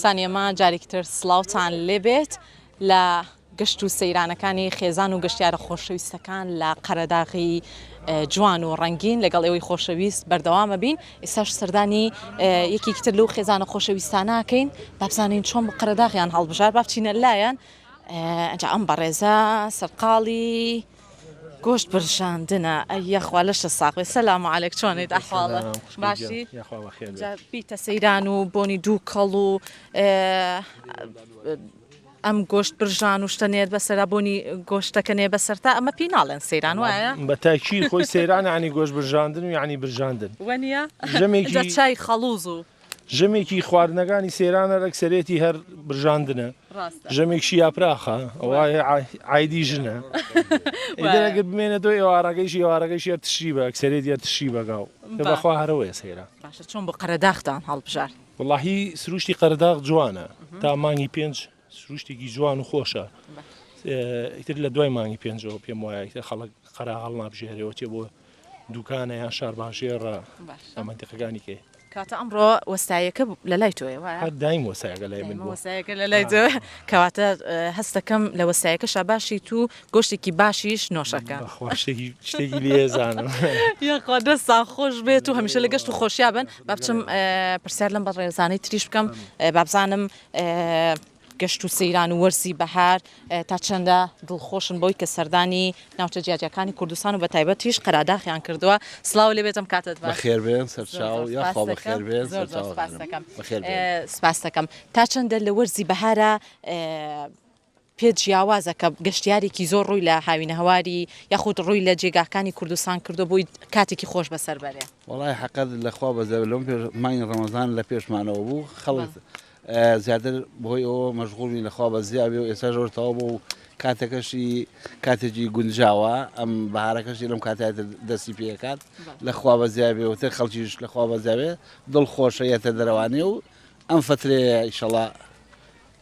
بیسانی ئەمە جارێکتر سڵاوتان لێبێت لە گەشت و سەیرانەکانی خێزان و گەشتیارە خۆشەویستەکان لە قەرەداغی جوان و ڕەنگین لەگەڵ ئێوەی خۆشەویست بەردەوامە بین. ئێستاش سەردانی یەکێکتر لەو خێزانە خۆشەویستانەکەین بابزانین چۆن بە قەرەداغیان هەڵبژار با بچینە لایەن. ئەنج ئەم بەڕێزە سەرقاڵی گۆشت برژاندنە ئەیەخوا لەشە ساقی سەلام عەلەیک چۆنیت ئەحواڵە باشی بیتە سەیران و بۆنی دوو کەڵ و ئەم گۆشت برژان و شتەنێت بەسەرا بۆنی گۆشتەکەنێ بەسەرتا ئەمە پێی ناڵێن سەیران وایە بە تاکید خۆی سەیران ینی گۆشت برژاندن و یعنی برژاندن وەنیە ژەمێکی چای خەڵوز و ژەمێکی خواردنەکانی سەیرانە ئەکسەرێتی هەر برژاندنە ژەمێکشی یاپراخە ئەوایە عایدی ژنە ئەگەر بمێنە دۆ ئێوارەکەیشی ئێوارەکەیشی تشی بە ئەکسەرێت یا تشی بەگاو بەخوا هەرەوەیە سەیران باشە چۆن بۆ قەرەداغتان هەڵبژار وەڵاهی سروشتی قەرەداغ جوانە تا مانگی 5 سروشتێکی جوان و خۆشە ئیتر لە دوای مانگی 5ەوە پێم وایە خەڵک قەرا هەڵ نابژێرەوە تێ بۆ دوکانە یان شارباژێڕە ئەمەنتیقەکانی کێ کاتە ئەمڕۆ وەستایەکە لە لای تۆیە هەر دایم وەسایەکە لای من وەسایەکە لە لای تۆ کەواتە هەستەکەم لە وەسایەکەشە باشی تو گۆشتێکی باشیش نۆشەکە شتێکی لێزانم یاخوا دەستان خۆش بێت و هەمیشە لە گەشت و خۆشیا بن با بچم پرسیار لەم بە ڕێزانەی تریش بکەم بابزانم گەشت و سەیران و وەرزی بەهار تا چەندە دڵخۆشن بۆی کە سەردانی ناوچە جیاجەکانی کوردستان و بە تایبەتیش قەرەداغیان کردووە. سڵاو لێ بێتم کاتت بەخێربێن سەرچاو یاخوا بەخێربێن سپاس دەکەم. تا چەندە لە وەرزی بەهارە پێت جیاوازە کە گەشتیارێکی زۆر ڕووی لە هاوینە هەواری یاخود ڕووی لە جێگاکانی کوردستان کردو بۆی کاتێکی خۆش بەسەر بەرێ؟ وەڵای حەقەت لەخوا بەزە لەم مانگی ڕەمەزان لە پێشمانەوە بوو خەڵک زیاتر بۆی ئەوە مەشغوڵی لەخوا بە زیابێ و ئێستا ژۆرتەوە بوو کاتەکەشی کاتێکی گونجاوە ئەم بەهارەکەشی لەم کاتێتە دەستی پێکات لەخوا بە زیابێ و تر خەڵکیش لەخوا بە زیابێ دڵخۆشەیەتە دەرەوانێ و ئەم فترێ ئیشەڵا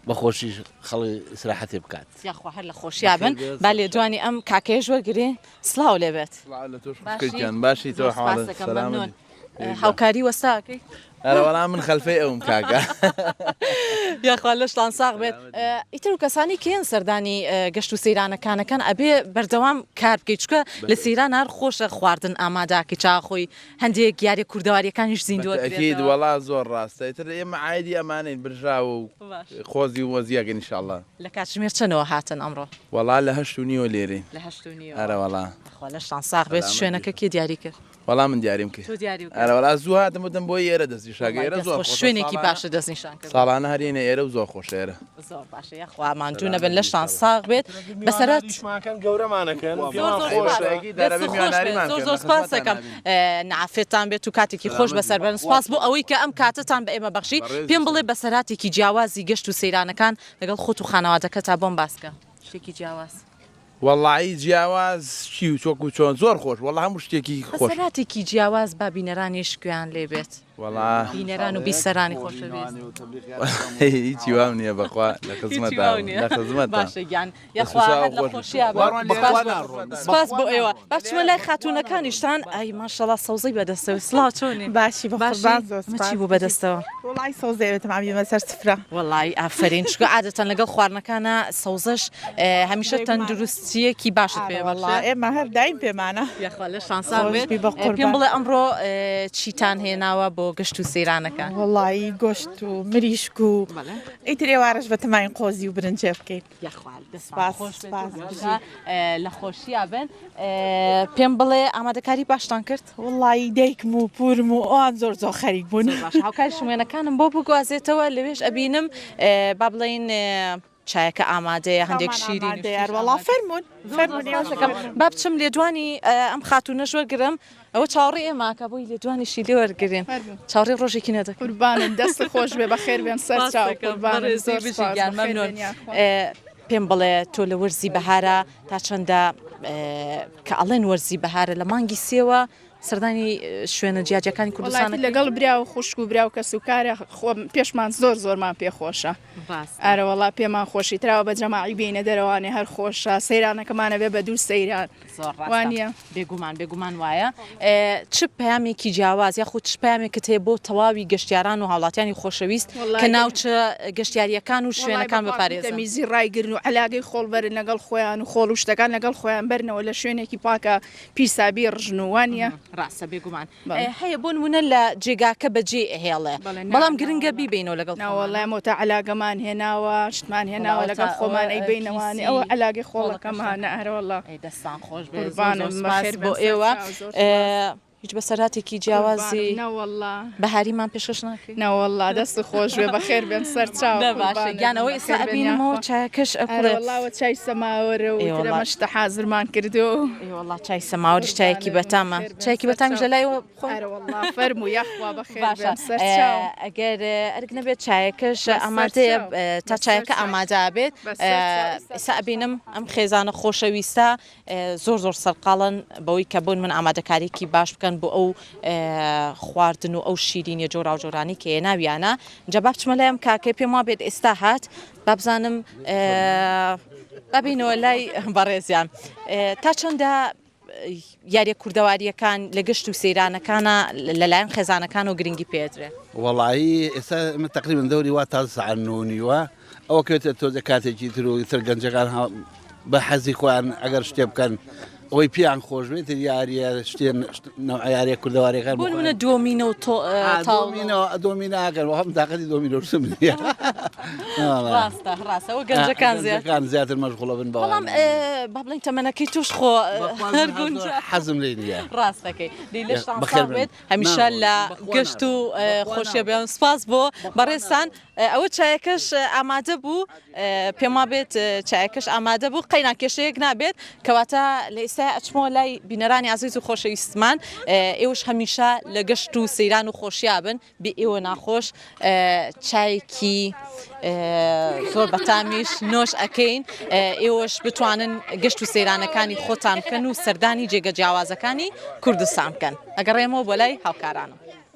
بەخۆشی خەڵی ئیسراحەتێ بکات یاخوا هەر لە خۆشیا بن با لێ دوانی ئەم کاکەیەش وەرگێ سڵاو لێ بێت باشی تۆ حاڵە هاوکاری وەستاکەی ئەرەوەڵام من خەلفەی ئەوم کاکە یاخوا لەشتان ساغ بێت. ئیتر و کەسانی کێن سەردانی گەشت و سەیرانەکانەکان ئەبێ بەردەوام کار بکەیت چکە لە سەیران هەر خۆشە خواردن ئاماداکە چاخۆی هەندێک یاریە کوردەواریەکانیش زیندوەکرێت وەڵا زۆر ڕاستە ئیتر ئێمە عایدی ئەمانین برژاوە و خۆزی وەزیەکە ئینشاءڵڵا. لە کاتژمێر چەنەوە هاتن ئەمڕۆ؟ وەڵا لە 8:30 لێرەی لە 8:30 ئەرەوەڵا لەشتان ساغ بێت شوێنەکە کێ دیاری کرد؟ وەڵام من دیاریم کرد ئەرەوەڵا زوو هاتم وتم بۆ ئێرە دەستی شاگە ئێرە زۆر شوێنێکی باشە دەستنیشان کرد ساڵانە هەرێنە ئێرە و زۆر خۆشێرە زۆر باشە یاخوا مانتوونە بن لەشتان ساغ بێت بەسەرەت گەورەمانەکەن زۆر سپاس دەکەم نعافێتان بێت و کاتێکی خۆش بەسەر بەرن سپاس بۆ ئەوەی کە ئەم کاتتان بە ئێمە بەخشی پێم بڵێ بەسەراتێکی جیاوازی گەشت و سەیرانەکان لەگەڵ خۆت و خانەوادەکە تا بۆم باسکە شتێکی جیاواز. وەڵی جیاواز چی و چۆک و چۆن زۆر خۆش وەڵا هەموو شتێکی خۆش بەسەراتێکی جیاواز با بینەرانیش گویان لێ بێت بینەران و بیسەرانی خۆشەویست هیچی وام نییە بەخوا لە خزمەت باشە گیان یاخوا لە خۆشییا سپاس بۆ ئێوە باچوە لای خاتوونەکانیشتان ئای ماشەڵا سەوزەی بەدەستەوە سڵاو چۆنی باشی چی بوو بەدەستەوە؟ وڵی سەوزەوێتم ئامی بەسەر سفرە وەڵی ئافرین چکە عادەتەن لەگەڵ خواردنەکانە سەوزەش هەمیشە تەندروستیەکی باشت پێ ئێمە هەر دایم پێمانە یاخوا لە شانسا بێت پێم بڵێ ئەمڕۆ چیتان هێناوە بۆ گەشت و سەیرانەکان؟ وەڵی گۆشت و مریشک و ئیتر ئێوارەش بە تەماین قۆزی و برنجێ بکەیت لە خۆشییا بن. پێم بڵێ ئامادەکاری باشتان کرد؟ وڵی دایکم و پورم و ئەوان زۆر زۆر خەریک بوون هاوکاری شوێنەکانم بۆ بگوازێتەوە لەوێش ئەبینم با بڵێن چایەکە ئامادەیە هەندێک شیرین وەڵا فەرمونون با بچم لێدوانی ئەم خاتوونەش وەرگرم ئەوە چاوەڕێ ئێماکە بۆی لێدوانیشی لێ وەرگرین چاوەڕێ ڕۆژێکی نەدەکەن قوربانن دەست خۆش بێ بەخێر بێن سەر مەمنون. پێم بڵێ تۆ لە وەرزی بەهارە تا چەندە کە ئەڵێن وەرزی بەهارە لە مانگی سێوە سەردانی شوێنە جیاجەکانی کوردستان لەگەڵ برا و خوشک و برا و کەس و کارە پێشمان زۆرمان پێخۆشە ئارەوەڵا پێمان خۆشی تراوە بە جەماعی بینە دەرەوانێ هەر خۆشە سەیرانەکەمانە بێ بە دوو سەیران وانە بێگومان وایە چ پامێکی جیاواز یاخود چ پامێکت هەیە بۆ تەواوی گەشتیاران و هاوڵاتیانی خۆشەویست کە ناوچە گەشتیاریەکان و شوێنەکان بپارێزن میزی ڕایگرن و علاگەی خۆڵبەرن لەگەڵ خۆیان و خۆڵ و شتەکان لەگەڵ خۆیان بەرنەوە لە شوێنێکی پاکە پیسابی ڕژن و وانە ڕاستە بێگومان هەیە بۆ نمونە لە جێگاکە بەجێ هێڵێ بەڵام گرنگە بیبینەوە لەگەڵ ناوەڵامەوە علاگەمان هێناوە شتمان هێناوە لەگەڵ خۆمان ئەیبینەوەوانی ئەوە علاگەی خۆڵەکەمانە ئەرەوەڵا دەستان خۆش بێ بۆ ئێوە هیچ بەسەراتێکی جیاوازی بەهاریمان پێشکەش ناکەی ناوەڵا دەست خۆش بێ بەخێر بێن سەر چاو گیانەوەی ئێستا ئەبینەوە چاکەش ئەوڵاوە چای سەماوەرە و مەشتە حازرمان کردو وڵا چای سەماوەریش چایەکی بەتامە چایکی بەتامیش لە لایەوە فەرمو یاخوا بەخێر ئەگەر ئەرگ نەبێت چایەکەش ئامادەیە تا چایەکە ئامادە بێت ئێستا ئەبینم ئەم خێزانە خۆشەویستە زۆر سەرقاڵن بەوەی کە بوون من ئامادەکاریکی باش بکەن بۆ ئەو خواردن و ئەو شیرینیە جۆرا و جۆرانی کە ناویانە جا با بچمە لایەم کاکەی پێم وا بێت ئێستا هات با بزانم ببینەوە لای بەڕێزیان تا چەندە یاریە کوردەواریەکان لە گەشت و سەیرانەکانە لەلایەن خێزانەکان و گرنگی پێدرێ وەڵایی ئێستا من تقریبا دەوری وا تا ساعت 9 ئەوە کەوێتە تۆزە کاتێکی تر و تر گەنجەکان بە حەزی خۆیان ئەگەر شتێ بکەن ئەوەی پیان خۆش بێت یاریە شتێن یاریە کوردەواریەکان بۆ منە دۆمینە و دۆمیناگەن و هەم تااقەتی دۆمینۆسم ڕاستەوە گەنجەکان زیاتر مەشغوڵە بن بەڵام با بڵین تەمەنەکەی توش خۆ حەزم لێ نیە ڕاستەکەی بەخێر بێت هەمیشە لە گەشت و خۆشیە بێن سپاس بۆ بەڕێستان ئەوە چایەکەش ئامادە بوو پێم وا بێت چایەکەش ئامادە بوو قەینا کێشەیەک نابێت کەواتە لە ئێستا ئەچمەوە لای بینەرانی عزیز و خۆشەویستمان ئێوەش هەمیشە لە گەشت و سەیران و خۆشیابن بێ ئێوە ناخۆش چایکی زۆر بەتامیش نۆش ئەەکەین ئێوەش بتوانن گەشت و سەیرانەکانی خۆتان بکەن و سەردانی جێگە جیاوازەکانی کوردستان بکەن ئەگەڕێمەوە بۆ لای هاوکارانم